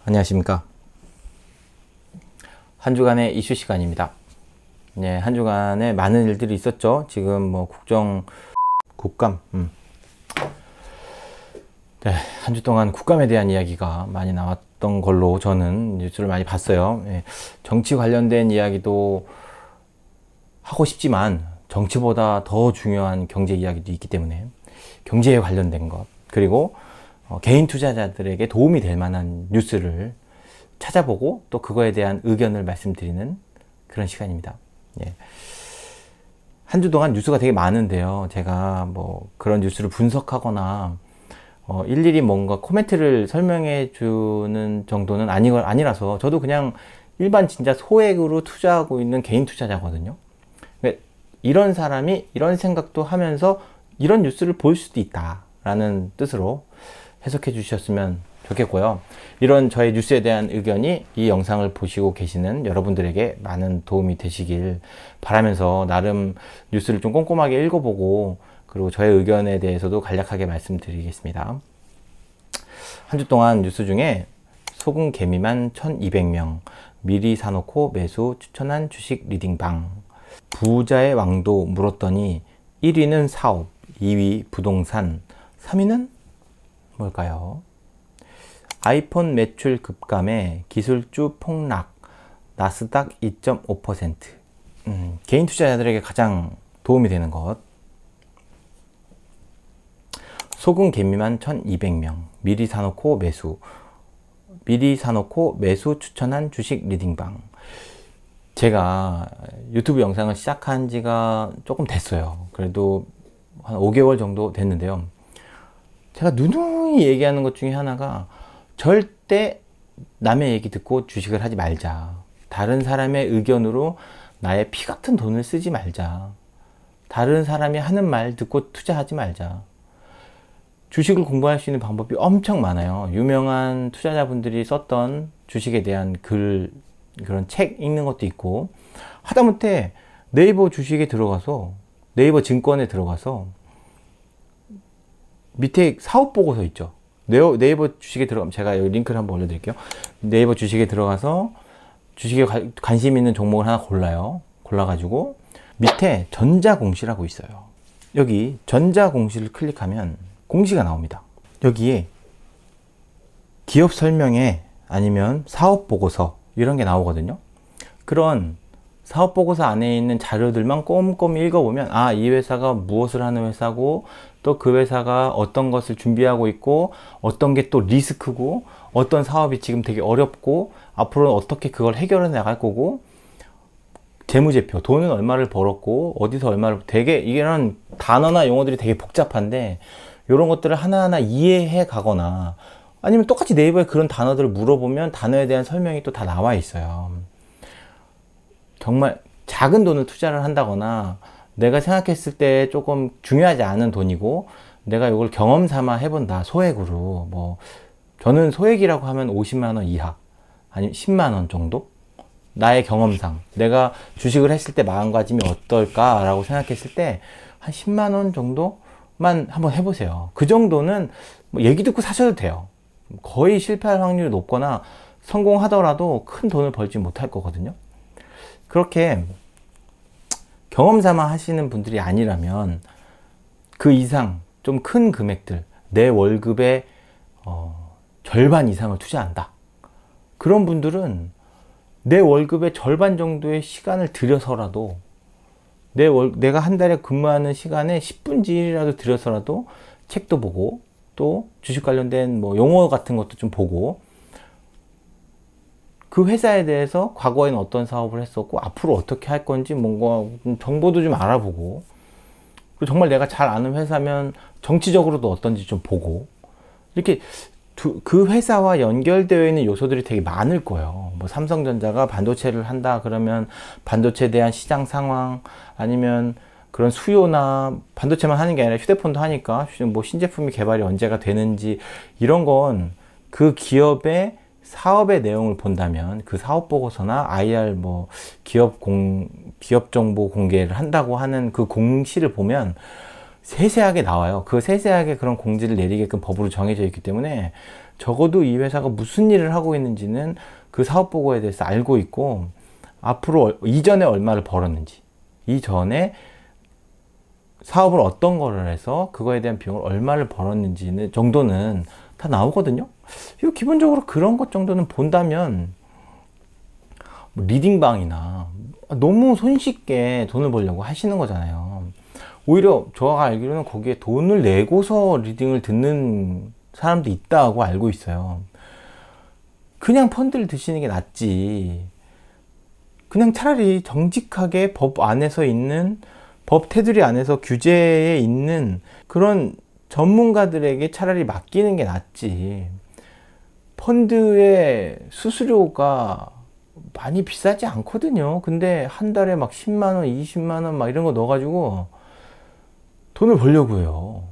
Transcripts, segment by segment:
안녕하십니까. 한 주간의 이슈 시간입니다. 네, 한 주간에 많은 일들이 있었죠. 지금 뭐 국감. 네, 한 주 동안 국감에 대한 이야기가 많이 나왔던 걸로 저는 뉴스를 많이 봤어요. 네, 정치 관련된 이야기도 하고 싶지만 정치보다 더 중요한 경제 이야기도 있기 때문에 경제에 관련된 것, 그리고 개인 투자자들에게 도움이 될 만한 뉴스를 찾아보고 또 그거에 대한 의견을 말씀드리는 그런 시간입니다. 예. 한 주 동안 뉴스가 되게 많은데요. 제가 뭐 그런 뉴스를 분석하거나 일일이 뭔가 코멘트를 설명해 주는 정도는 아니라서 저도 그냥 일반 진짜 소액으로 투자하고 있는 개인 투자자거든요. 그러니까 이런 사람이 이런 생각도 하면서 이런 뉴스를 볼 수도 있다라는 뜻으로 해석해 주셨으면 좋겠고요. 이런 저의 뉴스에 대한 의견이 이 영상을 보시고 계시는 여러분들에게 많은 도움이 되시길 바라면서 나름 뉴스를 좀 꼼꼼하게 읽어보고 그리고 저의 의견에 대해서도 간략하게 말씀드리겠습니다. 한 주 동안 뉴스 중에 소금 개미만 1200명, 미리 사놓고 매수 추천한 주식 리딩방, 부자의 왕도 물었더니 1위는 사업, 2위 부동산, 3위는 뭘까요? 아이폰 매출 급감에 기술주 폭락, 나스닥 2.5%. 개인 투자자들에게 가장 도움이 되는 것. 소금 개미만 1200명, 미리 사놓고 매수 추천한 주식 리딩방. 제가 유튜브 영상을 시작한 지가 조금 됐어요. 그래도 한 5개월 정도 됐는데요. 제가 누누이 얘기하는 것 중에 하나가 절대 남의 얘기 듣고 주식을 하지 말자. 다른 사람의 의견으로 나의 피 같은 돈을 쓰지 말자. 다른 사람이 하는 말 듣고 투자하지 말자. 주식을 공부할 수 있는 방법이 엄청 많아요. 유명한 투자자분들이 썼던 주식에 대한 글, 그런 책 읽는 것도 있고, 하다못해 네이버 주식에 들어가서, 네이버 증권에 들어가서 밑에 사업 보고서 있죠. 네이버 주식에 들어가면 제가 여기 링크를 한번 올려드릴게요. 네이버 주식에 들어가서 주식에 관심 있는 종목을 하나 골라가지고 밑에 전자공시라고 있어요. 여기 전자공시를 클릭하면 공시가 나옵니다. 여기에 기업 설명회 아니면 사업 보고서 이런 게 나오거든요. 그런 사업 보고서 안에 있는 자료들만 꼼꼼히 읽어보면 이 회사가 무엇을 하는 회사고 또 그 회사가 어떤 것을 준비하고 있고 어떤 게 또 리스크고 어떤 사업이 지금 되게 어렵고 앞으로는 어떻게 그걸 해결해 나갈 거고 재무제표, 돈은 얼마를 벌었고 어디서 얼마를 되게 이런 단어나 용어들이 되게 복잡한데 이런 것들을 하나하나 이해해 가거나 아니면 똑같이 네이버에 그런 단어들을 물어보면 단어에 대한 설명이 또 다 나와 있어요. 정말 작은 돈을 투자를 한다거나 내가 생각했을 때 조금 중요하지 않은 돈이고 내가 이걸 경험 삼아 해본다. 소액으로 뭐 저는 소액이라고 하면 50만원 이하 아니면 10만원 정도? 나의 경험상 내가 주식을 했을 때 마음가짐이 어떨까 라고 생각했을 때 한 10만원 정도만 한번 해보세요. 그 정도는 뭐 얘기 듣고 사셔도 돼요. 거의 실패할 확률이 높거나 성공하더라도 큰 돈을 벌지 못할 거거든요. 그렇게 경험 삼아 하시는 분들이 아니라면 그 이상 좀 큰 금액들, 내 월급의 절반 이상을 투자한다. 그런 분들은 내 월급의 절반 정도의 시간을 들여서라도 내가 한 달에 근무하는 시간에 10분지 1이라도 들여서라도 책도 보고 또 주식 관련된 뭐 용어 같은 것도 좀 보고 그 회사에 대해서 과거에는 어떤 사업을 했었고 앞으로 어떻게 할 건지 뭔가 정보도 좀 알아보고 그리고 정말 내가 잘 아는 회사면 정치적으로도 어떤지 좀 보고 이렇게 그 회사와 연결되어 있는 요소들이 되게 많을 거예요. 뭐 삼성전자가 반도체를 한다 그러면 반도체에 대한 시장 상황 아니면 그런 수요나 반도체만 하는 게 아니라 휴대폰도 하니까 뭐 신제품이 개발이 언제가 되는지 이런 건 그 기업의 사업의 내용을 본다면 그 사업 보고서나 IR 뭐 기업 정보 공개를 한다고 하는 그 공시를 보면 세세하게 나와요. 그 세세하게 그런 공지를 내리게끔 법으로 정해져 있기 때문에 적어도 이 회사가 무슨 일을 하고 있는지는 그 사업 보고에 대해서 알고 있고, 앞으로 이전에 얼마를 벌었는지, 이전에 사업을 어떤 거를 해서 그거에 대한 비용을 얼마를 벌었는지 정도는 다 나오거든요. 이거 기본적으로 그런 것 정도는 본다면 뭐 리딩방이나 너무 손쉽게 돈을 벌려고 하시는 거잖아요. 오히려 저가 알기로는 거기에 돈을 내고서 리딩을 듣는 사람도 있다고 알고 있어요. 그냥 펀드를 드시는 게 낫지. 그냥 차라리 정직하게 법 안에서 있는, 법 테두리 안에서 규제에 있는 그런 전문가들에게 차라리 맡기는 게 낫지. 펀드의 수수료가 많이 비싸지 않거든요. 근데 한 달에 막 10만원, 20만원 막 이런 거 넣어가지고 돈을 벌려고 해요.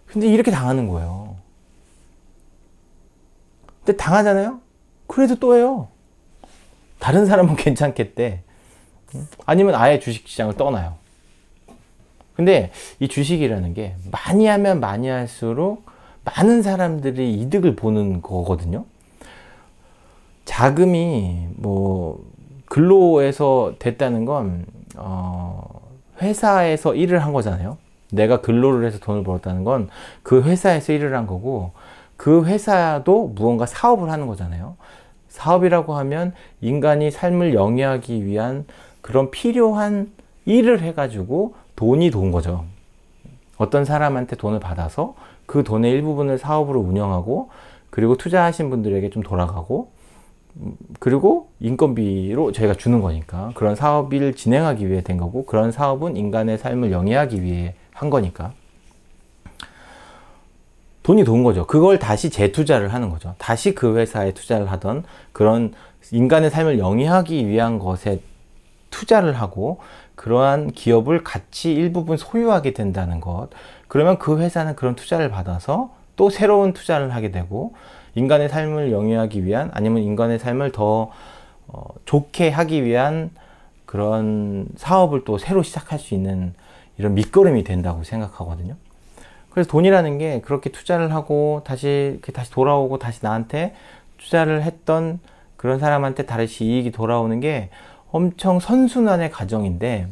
근데 이렇게 당하는 거예요. 근데 당하잖아요? 그래도 또 해요. 다른 사람은 괜찮겠대. 아니면 아예 주식시장을 떠나요. 근데 이 주식이라는 게 많이 하면 많이 할수록 많은 사람들이 이득을 보는 거거든요. 자금이 뭐 근로에서 됐다는 건 회사에서 일을 한 거잖아요. 내가 근로를 해서 돈을 벌었다는 건 그 회사에서 일을 한 거고, 그 회사도 무언가 사업을 하는 거잖아요. 사업이라고 하면 인간이 삶을 영위하기 위한 그런 필요한 일을 해가지고 돈이 돈 거죠. 어떤 사람한테 돈을 받아서 그 돈의 일부분을 사업으로 운영하고, 그리고 투자하신 분들에게 좀 돌아가고, 그리고 인건비로 저희가 주는 거니까 그런 사업을 진행하기 위해 된 거고, 그런 사업은 인간의 삶을 영위하기 위해 한 거니까 돈이 돈 거죠. 그걸 다시 재투자를 하는 거죠. 다시 그 회사에 투자를 하던, 그런 인간의 삶을 영위하기 위한 것에 투자를 하고 그러한 기업을 같이 일부분 소유하게 된다는 것. 그러면 그 회사는 그런 투자를 받아서 또 새로운 투자를 하게 되고, 인간의 삶을 영위하기 위한, 아니면 인간의 삶을 더 좋게 하기 위한 그런 사업을 또 새로 시작할 수 있는 이런 밑거름이 된다고 생각하거든요. 그래서 돈이라는 게 그렇게 투자를 하고 다시 돌아오고, 다시 나한테 투자를 했던 그런 사람한테 다시 이익이 돌아오는 게 엄청 선순환의 과정인데,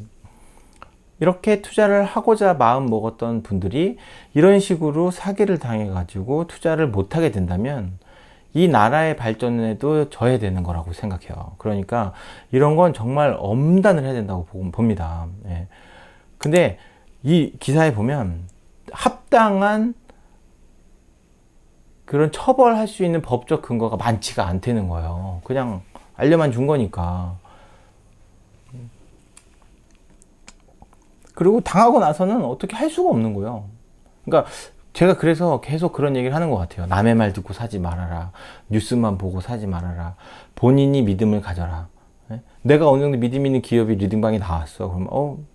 이렇게 투자를 하고자 마음 먹었던 분들이 이런 식으로 사기를 당해 가지고 투자를 못 하게 된다면 이 나라의 발전에도 저해되는 거라고 생각해요. 그러니까 이런 건 정말 엄단을 해야 된다고 봅니다. 예. 근데 이 기사에 보면 합당한 그런 처벌할 수 있는 법적 근거가 많지가 않다는 거예요. 그냥 알려만 준 거니까. 그리고 당하고 나서는 어떻게 할 수가 없는 거예요. 그러니까 제가 그래서 계속 그런 얘기를 하는 것 같아요. 남의 말 듣고 사지 말아라. 뉴스만 보고 사지 말아라. 본인이 믿음을 가져라. 내가 어느 정도 믿음 있는 기업이 리딩방에 나왔어. 그러면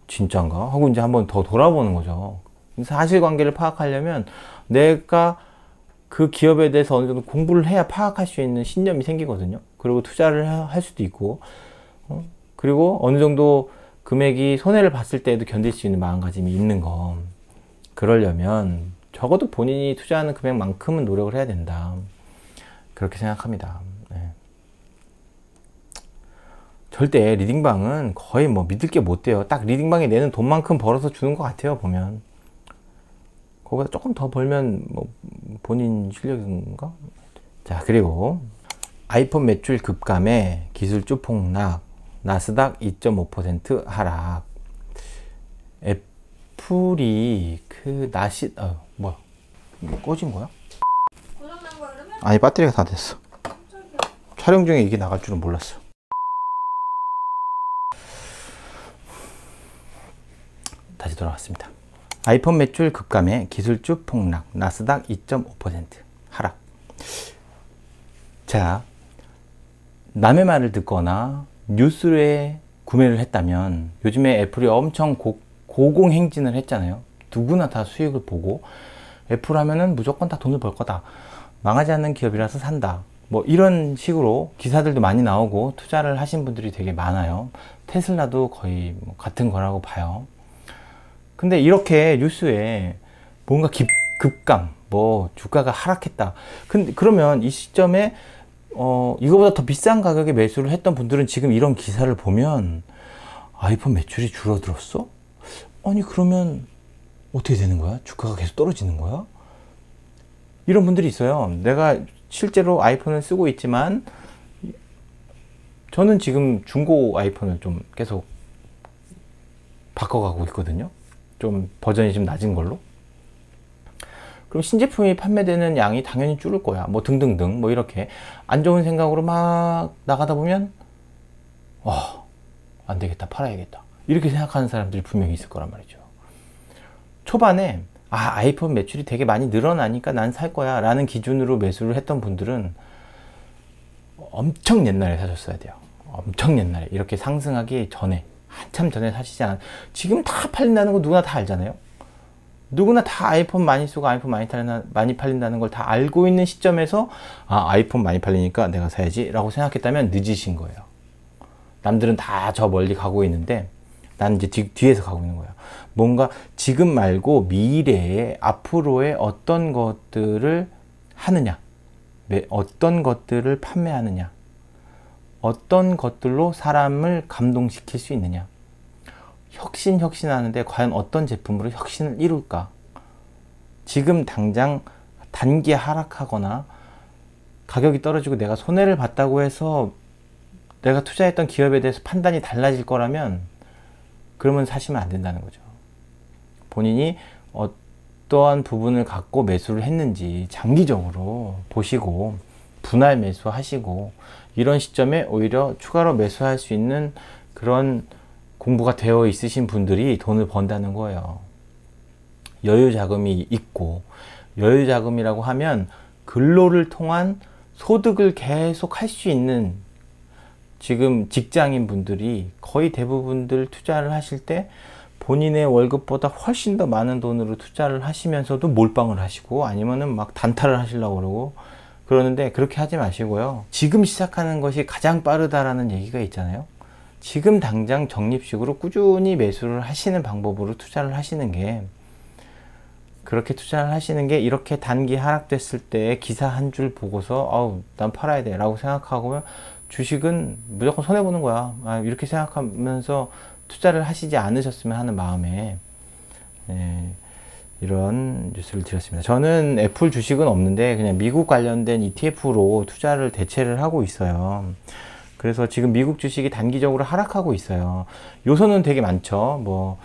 진짠가? 하고 이제 한번 더 돌아보는 거죠. 사실관계를 파악하려면 내가 그 기업에 대해서 어느 정도 공부를 해야 파악할 수 있는 신념이 생기거든요. 그리고 투자를 할 수도 있고, 그리고 어느 정도 금액이 손해를 봤을 때에도 견딜 수 있는 마음가짐이 있는 거. 그러려면 적어도 본인이 투자하는 금액만큼은 노력을 해야 된다. 그렇게 생각합니다. 네. 절대 리딩방은 거의 뭐 믿을 게 못 돼요. 딱 리딩방에 내는 돈만큼 벌어서 주는 것 같아요, 보면. 거기다 조금 더 벌면 뭐 본인 실력인가? 자, 그리고 아이폰 매출 급감에 기술주 폭락, 나스닥 2.5% 하락. 애플이 뭐야? 이거 꺼진 거야? 고장난 거야 그러면? 아니, 배터리가 다 됐어. 촬영 중에 이게 나갈 줄은 몰랐어. 다시 돌아왔습니다. 아이폰 매출 급감에 기술주 폭락, 나스닥 2.5% 하락. 자, 남의 말을 듣거나 뉴스에 구매를 했다면, 요즘에 애플이 엄청 고공행진을 했잖아요. 누구나 다 수익을 보고, 애플 하면은 무조건 다 돈을 벌 거다, 망하지 않는 기업이라서 산다, 뭐 이런 식으로 기사들도 많이 나오고 투자를 하신 분들이 되게 많아요. 테슬라도 거의 뭐 같은 거라고 봐요. 근데 이렇게 뉴스에 뭔가 급감, 뭐 주가가 하락했다. 근데 그러면 이 시점에 이거보다 더 비싼 가격에 매수를 했던 분들은 지금 이런 기사를 보면 아이폰 매출이 줄어들었어? 아니 그러면 어떻게 되는 거야? 주가가 계속 떨어지는 거야? 이런 분들이 있어요. 내가 실제로 아이폰을 쓰고 있지만 저는 지금 중고 아이폰을 좀 계속 바꿔가고 있거든요. 좀 버전이 좀 낮은 걸로. 그럼 신제품이 판매되는 양이 당연히 줄을 거야. 뭐 등등등 뭐 이렇게 안 좋은 생각으로 막 나가다 보면 안 되겠다, 팔아야겠다, 이렇게 생각하는 사람들이 분명히 있을 거란 말이죠. 초반에 아이폰 매출이 되게 많이 늘어나니까 난 살 거야 라는 기준으로 매수를 했던 분들은 엄청 옛날에 사셨어야 돼요. 엄청 옛날에, 이렇게 상승하기 전에, 한참 전에 사시지 않아. 지금 다 팔린다는 거 누구나 다 알잖아요. 누구나 다 아이폰 많이 쓰고 아이폰 많이 팔린다는 걸 다 알고 있는 시점에서 아이폰 많이 팔리니까 내가 사야지 라고 생각했다면 늦으신 거예요. 남들은 다 저 멀리 가고 있는데 나는 이제 뒤에서 가고 있는 거예요. 뭔가 지금 말고 미래에 앞으로의 어떤 것들을 하느냐, 어떤 것들을 판매하느냐, 어떤 것들로 사람을 감동시킬 수 있느냐, 혁신하는데 과연 어떤 제품으로 혁신을 이룰까. 지금 당장 단기 하락하거나 가격이 떨어지고 내가 손해를 봤다고 해서 내가 투자했던 기업에 대해서 판단이 달라질 거라면 그러면 사시면 안 된다는 거죠. 본인이 어떠한 부분을 갖고 매수를 했는지 장기적으로 보시고 분할 매수하시고, 이런 시점에 오히려 추가로 매수할 수 있는 그런 공부가 되어 있으신 분들이 돈을 번다는 거예요. 여유 자금이 있고, 여유 자금이라고 하면 근로를 통한 소득을 계속 할 수 있는, 지금 직장인 분들이 거의 대부분들 투자를 하실 때 본인의 월급보다 훨씬 더 많은 돈으로 투자를 하시면서도 몰빵을 하시고 아니면은 막 단타를 하시려고 그러고 그러는데, 그렇게 하지 마시고요. 지금 시작하는 것이 가장 빠르다라는 얘기가 있잖아요. 지금 당장 적립식으로 꾸준히 매수를 하시는 방법으로 투자를 하시는 게, 그렇게 투자를 하시는 게 이렇게 단기 하락됐을 때 기사 한 줄 보고서 난 팔아야 돼 라고 생각하고 주식은 무조건 손해보는 거야, 이렇게 생각하면서 투자를 하시지 않으셨으면 하는 마음에 이런 뉴스를 드렸습니다. 저는 애플 주식은 없는데 그냥 미국 관련된 ETF로 투자를 대체를 하고 있어요. 그래서 지금 미국 주식이 단기적으로 하락하고 있어요. 요소는 되게 많죠. 뭐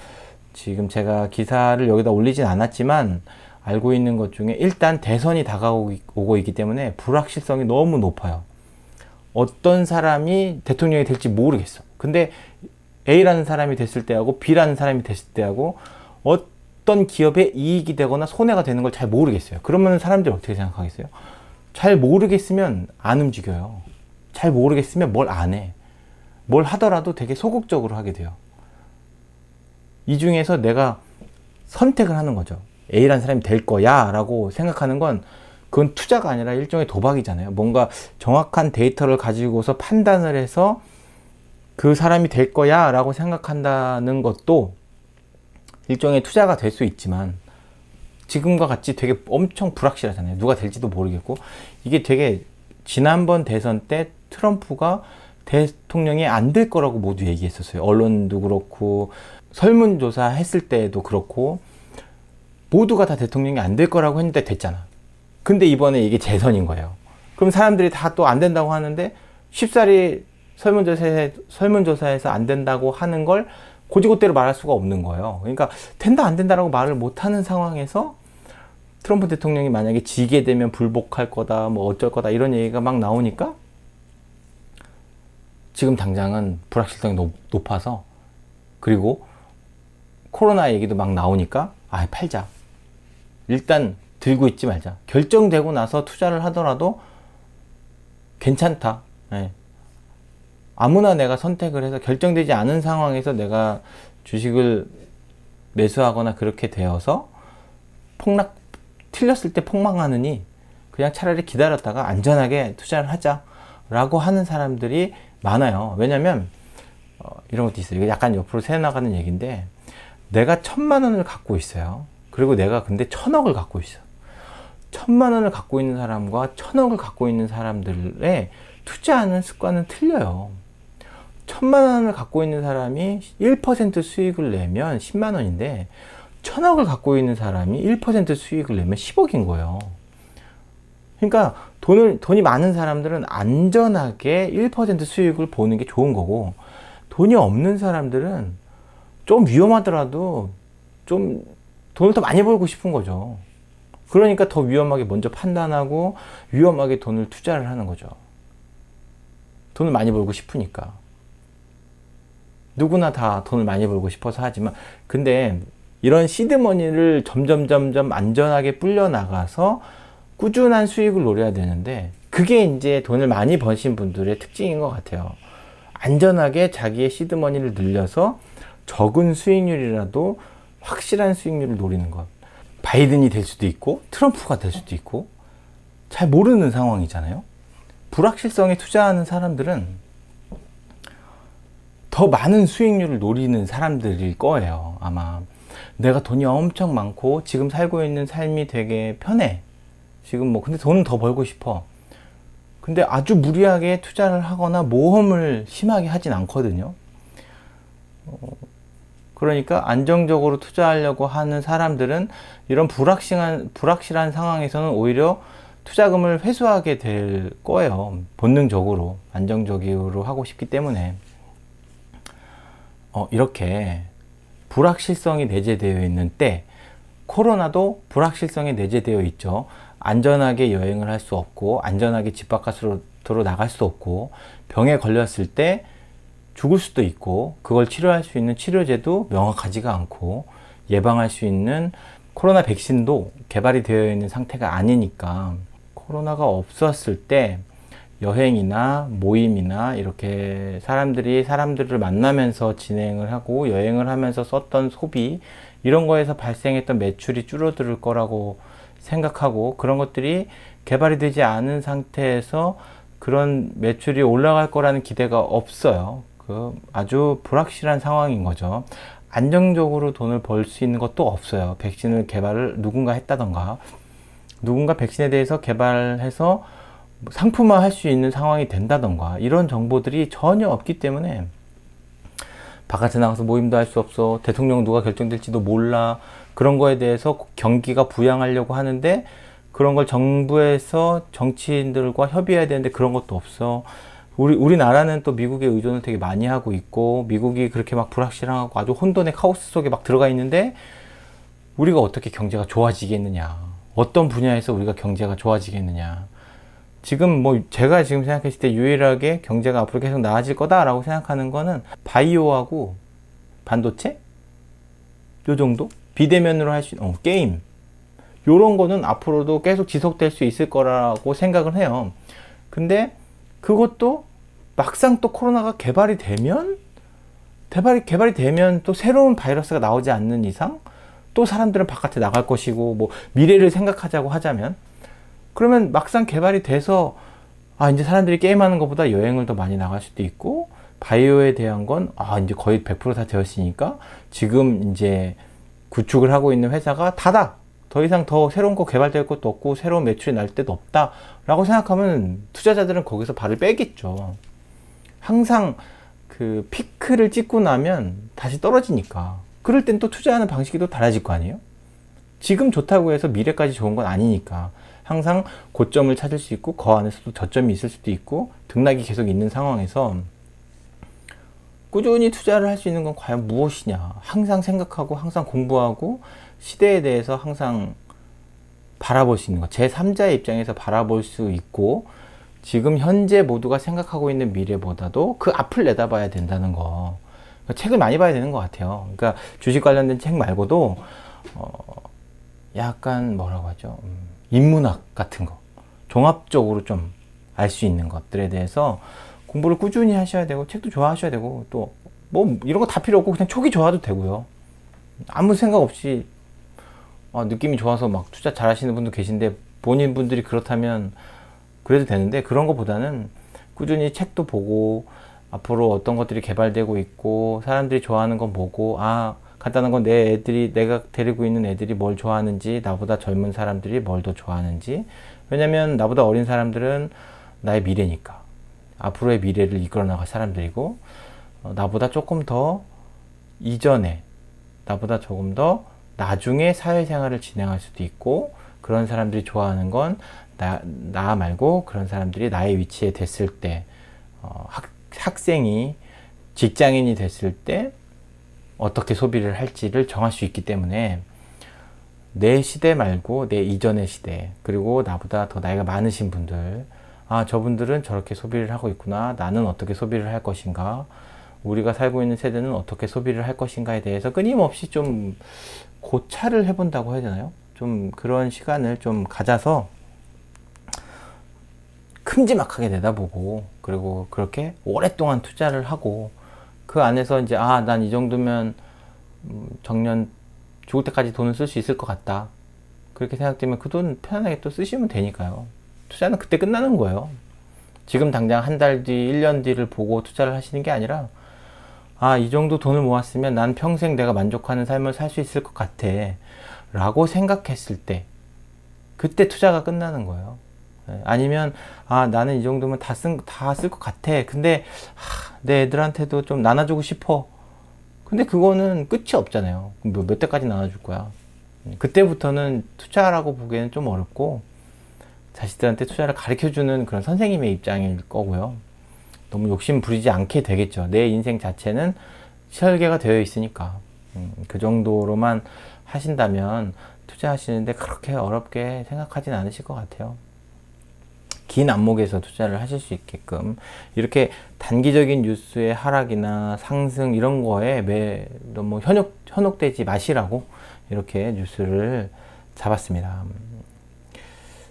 지금 제가 기사를 여기다 올리진 않았지만 알고 있는 것 중에 일단 대선이 다가오고 있기 때문에 불확실성이 너무 높아요. 어떤 사람이 대통령이 될지 모르겠어. 근데 A라는 사람이 됐을 때하고 B라는 사람이 됐을 때하고 어떤 기업에 이익이 되거나 손해가 되는 걸 잘 모르겠어요. 그러면 사람들이 어떻게 생각하겠어요? 잘 모르겠으면 안 움직여요. 잘 모르겠으면 뭘 안 해. 뭘 하더라도 되게 소극적으로 하게 돼요. 이 중에서 내가 선택을 하는 거죠. A라는 사람이 될 거야 라고 생각하는 건 그건 투자가 아니라 일종의 도박이잖아요. 뭔가 정확한 데이터를 가지고서 판단을 해서 그 사람이 될 거야 라고 생각한다는 것도 일종의 투자가 될 수 있지만 지금과 같이 되게 엄청 불확실하잖아요. 누가 될지도 모르겠고, 이게 되게 지난번 대선 때 트럼프가 대통령이 안 될 거라고 모두 얘기했었어요. 언론도 그렇고 설문조사 했을 때도 그렇고 모두가 다 대통령이 안 될 거라고 했는데 됐잖아. 근데 이번에 이게 재선인 거예요. 그럼 사람들이 다 또 안 된다고 하는데 쉽사리 설문조사에서 안 된다고 하는 걸 곧이곧대로 말할 수가 없는 거예요. 그러니까 된다 안 된다라고 말을 못하는 상황에서 트럼프 대통령이 만약에 지게 되면 불복할 거다, 뭐 어쩔 거다 이런 얘기가 막 나오니까 지금 당장은 불확실성이 높아서, 그리고 코로나 얘기도 막 나오니까 팔자. 일단 들고 있지 말자. 결정되고 나서 투자를 하더라도 괜찮다. 아무나 내가 선택을 해서 결정되지 않은 상황에서 내가 주식을 매수하거나 그렇게 되어서 틀렸을 때 폭망하느니 그냥 차라리 기다렸다가 안전하게 투자를 하자 라고 하는 사람들이 많아요. 왜냐면 이런 것도 있어요. 이게 약간 옆으로 새어나가는 얘기인데, 내가 1,000만 원을 갖고 있어요. 그리고 내가 근데 1,000억을 갖고 있어. 1,000만 원을 갖고 있는 사람과 1,000억을 갖고 있는 사람들의 투자하는 습관은 틀려요. 1,000만 원을 갖고 있는 사람이 1% 수익을 내면 10만 원인데 1,000억을 갖고 있는 사람이 1% 수익을 내면 10억인 거예요. 그러니까 돈이 많은 사람들은 안전하게 1% 수익을 보는 게 좋은 거고, 돈이 없는 사람들은 좀 위험하더라도 좀 돈을 더 많이 벌고 싶은 거죠. 그러니까 더 위험하게 먼저 판단하고 위험하게 돈을 투자를 하는 거죠. 돈을 많이 벌고 싶으니까. 누구나 다 돈을 많이 벌고 싶어서 하지만, 근데 이런 시드머니를 점점 안전하게 불려나가서 꾸준한 수익을 노려야 되는데, 그게 이제 돈을 많이 버신 분들의 특징인 것 같아요. 안전하게 자기의 시드머니를 늘려서 적은 수익률이라도 확실한 수익률을 노리는 것. 바이든이 될 수도 있고 트럼프가 될 수도 있고 잘 모르는 상황이잖아요. 불확실성에 투자하는 사람들은 더 많은 수익률을 노리는 사람들일 거예요. 아마 내가 돈이 엄청 많고 지금 살고 있는 삶이 되게 편해. 지금 뭐 근데 돈은 더 벌고 싶어. 근데 아주 무리하게 투자를 하거나 모험을 심하게 하진 않거든요. 그러니까 안정적으로 투자하려고 하는 사람들은 이런 불확실한 상황에서는 오히려 투자금을 회수하게 될 거예요. 본능적으로 안정적으로 하고 싶기 때문에. 이렇게 불확실성이 내재되어 있는 때, 코로나도 불확실성이 내재되어 있죠. 안전하게 여행을 할 수 없고 안전하게 집 바깥으로 나갈 수 없고, 병에 걸렸을 때 죽을 수도 있고, 그걸 치료할 수 있는 치료제도 명확하지가 않고, 예방할 수 있는 코로나 백신도 개발이 되어 있는 상태가 아니니까, 코로나가 없었을 때 여행이나 모임이나 이렇게 사람들을 만나면서 진행을 하고 여행을 하면서 썼던 소비, 이런 거에서 발생했던 매출이 줄어들 거라고 생각하고, 그런 것들이 개발이 되지 않은 상태에서 그런 매출이 올라갈 거라는 기대가 없어요. 아주 불확실한 상황인 거죠. 안정적으로 돈을 벌 수 있는 것도 없어요. 백신을 개발을 누군가 했다던가, 누군가 백신에 대해서 개발해서 상품화 할 수 있는 상황이 된다던가, 이런 정보들이 전혀 없기 때문에 바깥에 나가서 모임도 할 수 없어. 대통령 누가 결정될지도 몰라. 그런 거에 대해서 경기가 부양하려고 하는데 그런 걸 정부에서 정치인들과 협의해야 되는데 그런 것도 없어. 우리나라는 또 미국에 의존을 되게 많이 하고 있고, 미국이 그렇게 막 불확실하고 아주 혼돈의 카오스 속에 막 들어가 있는데 우리가 어떻게 경제가 좋아지겠느냐, 어떤 분야에서 우리가 경제가 좋아지겠느냐. 지금 뭐 제가 지금 생각했을 때 유일하게 경제가 앞으로 계속 나아질 거다라고 생각하는 거는 바이오하고 반도체? 요 정도? 비대면으로 할 수 있는 게임, 요런 거는 앞으로도 계속 지속될 수 있을 거라고 생각을 해요. 근데 그것도 막상 또 코로나가 개발이 되면 또 새로운 바이러스가 나오지 않는 이상 또 사람들은 바깥에 나갈 것이고, 뭐 미래를 생각하자고 하자면, 그러면 막상 개발이 돼서 이제 사람들이 게임하는 것보다 여행을 더 많이 나갈 수도 있고, 바이오에 대한 건 이제 거의 100% 다 되었으니까 지금 이제 구축을 하고 있는 회사가 닫아. 더 이상 더 새로운 거 개발될 것도 없고 새로운 매출이 날 때도 없다 라고 생각하면 투자자들은 거기서 발을 빼겠죠. 항상 그 피크를 찍고 나면 다시 떨어지니까. 그럴 땐 또 투자하는 방식이 또 달라질 거 아니에요? 지금 좋다고 해서 미래까지 좋은 건 아니니까 항상 고점을 찾을 수 있고 그 안에서도 저점이 있을 수도 있고 등락이 계속 있는 상황에서 꾸준히 투자를 할 수 있는 건 과연 무엇이냐, 항상 생각하고 항상 공부하고 시대에 대해서 항상 바라볼 수 있는 것, 제3자의 입장에서 바라볼 수 있고, 지금 현재 모두가 생각하고 있는 미래보다도 그 앞을 내다봐야 된다는 거. 책을 많이 봐야 되는 것 같아요. 그러니까 주식 관련된 책 말고도 약간 뭐라고 하죠, 인문학 같은 거, 종합적으로 좀 알 수 있는 것들에 대해서 공부를 꾸준히 하셔야 되고, 책도 좋아하셔야 되고, 또 뭐 이런 거 다 필요 없고 그냥 촉이 좋아도 되고요. 아무 생각 없이 느낌이 좋아서 막 투자 잘 하시는 분도 계신데 본인 분들이 그렇다면 그래도 되는데, 그런 것보다는 꾸준히 책도 보고 앞으로 어떤 것들이 개발되고 있고 사람들이 좋아하는 건 보고, 간단한 건 내 애들이, 내가 데리고 있는 애들이 뭘 좋아하는지, 나보다 젊은 사람들이 뭘 더 좋아하는지. 왜냐면 나보다 어린 사람들은 나의 미래니까. 앞으로의 미래를 이끌어 나갈 사람들이고, 나보다 조금 더 이전에, 나보다 조금 더 나중에 사회생활을 진행할 수도 있고, 그런 사람들이 좋아하는 건 나 말고 그런 사람들이 나의 위치에 됐을 때, 학생이 직장인이 됐을 때 어떻게 소비를 할지를 정할 수 있기 때문에, 내 시대 말고 내 이전의 시대, 그리고 나보다 더 나이가 많으신 분들, 아, 저분들은 저렇게 소비를 하고 있구나, 나는 어떻게 소비를 할 것인가, 우리가 살고 있는 세대는 어떻게 소비를 할 것인가에 대해서 끊임없이 좀 고찰을 해본다고 해야 되나요? 좀 그런 시간을 좀 가져서 큼지막하게 내다보고, 그리고 그렇게 오랫동안 투자를 하고, 그 안에서 이제, 아, 난 이 정도면 정년 죽을 때까지 돈을 쓸 수 있을 것 같다, 그렇게 생각되면 그 돈 편안하게 또 쓰시면 되니까요. 투자는 그때 끝나는 거예요. 지금 당장 한 달 뒤, 1년 뒤를 보고 투자를 하시는 게 아니라, 아, 이 정도 돈을 모았으면 난 평생 내가 만족하는 삶을 살 수 있을 것 같아 라고 생각했을 때, 그때 투자가 끝나는 거예요. 아니면, 아, 나는 이 정도면 다 쓸 것 같아, 근데 내 애들한테도 좀 나눠주고 싶어, 근데 그거는 끝이 없잖아요. 몇 대까지 나눠줄 거야. 그때부터는 투자라고 보기에는 좀 어렵고, 자식들한테 투자를 가르쳐주는 그런 선생님의 입장일 거고요. 너무 욕심 부리지 않게 되겠죠. 내 인생 자체는 설계가 되어 있으니까. 그 정도로만 하신다면 투자하시는데 그렇게 어렵게 생각하진 않으실 것 같아요. 긴 안목에서 투자를 하실 수 있게끔, 이렇게 단기적인 뉴스의 하락이나 상승 이런 거에 너무 현혹되지 마시라고 이렇게 뉴스를 잡았습니다.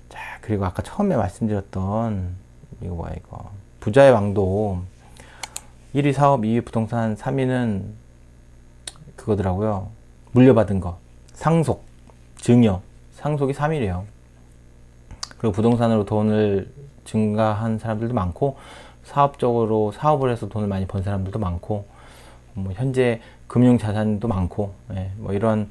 자, 그리고 아까 처음에 말씀드렸던 이거 뭐야, 이거 부자의 왕도 1위 사업, 2위 부동산, 3위는 그거더라고요. 물려받은 거, 상속, 증여. 상속이 3위래요. 그리고 부동산으로 돈을 증가한 사람들도 많고, 사업적으로 사업을 해서 돈을 많이 번 사람들도 많고, 뭐 현재 금융 자산도 많고, 예, 뭐 이런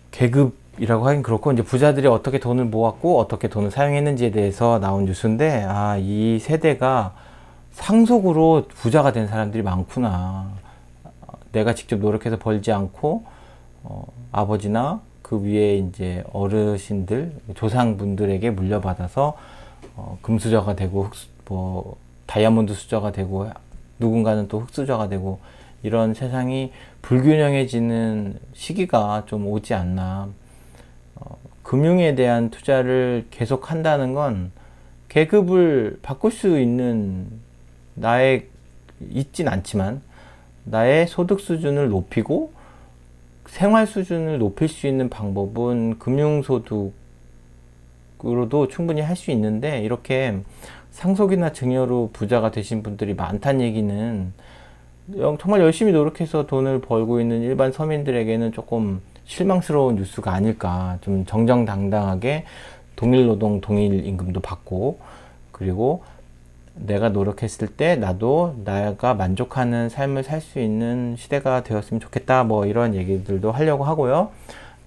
계급이라고 하긴 그렇고, 이제 부자들이 어떻게 돈을 모았고 어떻게 돈을 사용했는지에 대해서 나온 뉴스인데, 아, 이 세대가 상속으로 부자가 된 사람들이 많구나. 내가 직접 노력해서 벌지 않고 아버지나 그 위에 이제 어르신들, 조상분들에게 물려받아서 금수저가 되고, 뭐 다이아몬드 수저가 되고, 누군가는 또 흙수저가 되고, 이런 세상이 불균형해지는 시기가 좀 오지 않나. 금융에 대한 투자를 계속 한다는 건 계급을 바꿀 수 있는, 있진 않지만 나의 소득 수준을 높이고 생활 수준을 높일 수 있는 방법은 금융소득으로도 충분히 할 수 있는데, 이렇게 상속이나 증여로 부자가 되신 분들이 많다는 얘기는 정말 열심히 노력해서 돈을 벌고 있는 일반 서민들에게는 조금 실망스러운 뉴스가 아닐까. 좀 정정당당하게 동일 노동 동일 임금도 받고, 그리고 내가 노력했을 때 나도 내가 만족하는 삶을 살 수 있는 시대가 되었으면 좋겠다, 뭐 이런 얘기들도 하려고 하고요.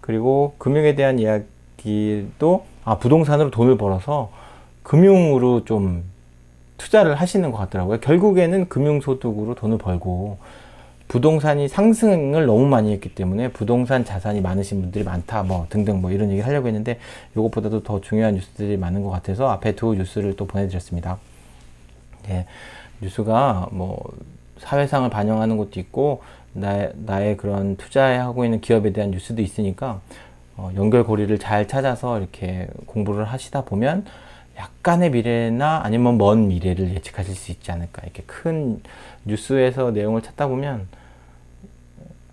그리고 금융에 대한 이야기도, 부동산으로 돈을 벌어서 금융으로 좀 투자를 하시는 것 같더라고요. 결국에는 금융소득으로 돈을 벌고, 부동산이 상승을 너무 많이 했기 때문에 부동산 자산이 많으신 분들이 많다, 뭐 등등, 뭐 이런 얘기 하려고 했는데, 이것보다도 더 중요한 뉴스들이 많은 것 같아서 앞에 두 뉴스를 또 보내드렸습니다. 네, 뉴스가 뭐 사회상을 반영하는 것도 있고, 나의 그런 투자하고 있는 기업에 대한 뉴스도 있으니까, 연결고리를 잘 찾아서 이렇게 공부를 하시다 보면 약간의 미래나 아니면 먼 미래를 예측하실 수 있지 않을까. 이렇게 큰 뉴스에서 내용을 찾다 보면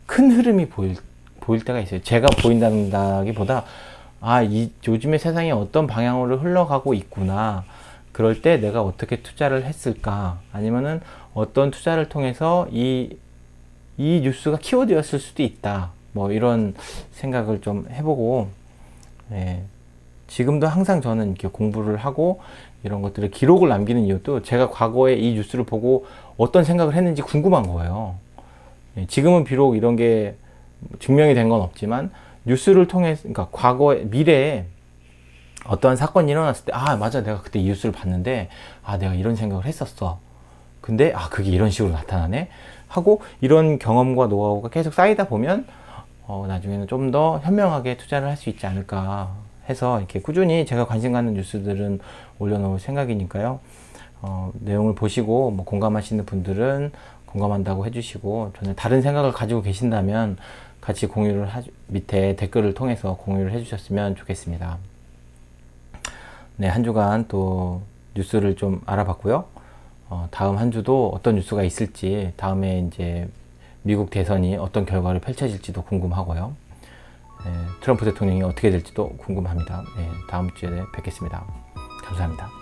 큰 흐름이 보일 때가 있어요. 제가 보인다기보다, 요즘의 세상이 어떤 방향으로 흘러가고 있구나. 그럴 때 내가 어떻게 투자를 했을까? 아니면은 어떤 투자를 통해서 이 뉴스가 키워드였을 수도 있다. 뭐 이런 생각을 좀 해보고, 예. 지금도 항상 저는 이렇게 공부를 하고 이런 것들을 기록을 남기는 이유도, 제가 과거에 이 뉴스를 보고 어떤 생각을 했는지 궁금한 거예요. 지금은 비록 이런 게 증명이 된 건 없지만 뉴스를 통해, 그러니까 과거에, 미래에 어떠한 사건이 일어났을 때, 아, 맞아, 내가 그때 이 뉴스를 봤는데, 아, 내가 이런 생각을 했었어. 근데, 아, 그게 이런 식으로 나타나네? 하고, 이런 경험과 노하우가 계속 쌓이다 보면, 나중에는 좀 더 현명하게 투자를 할 수 있지 않을까 해서, 이렇게 꾸준히 제가 관심 갖는 뉴스들은 올려놓을 생각이니까요. 내용을 보시고, 뭐, 공감하시는 분들은 공감한다고 해주시고, 저는 다른 생각을 가지고 계신다면, 같이 공유를, 밑에 댓글을 통해서 공유를 해주셨으면 좋겠습니다. 네, 한 주간 또 뉴스를 좀 알아봤고요. 다음 한 주도 어떤 뉴스가 있을지, 다음에 이제 미국 대선이 어떤 결과를 펼쳐질지도 궁금하고요. 네, 트럼프 대통령이 어떻게 될지도 궁금합니다. 네, 다음 주에 뵙겠습니다. 감사합니다.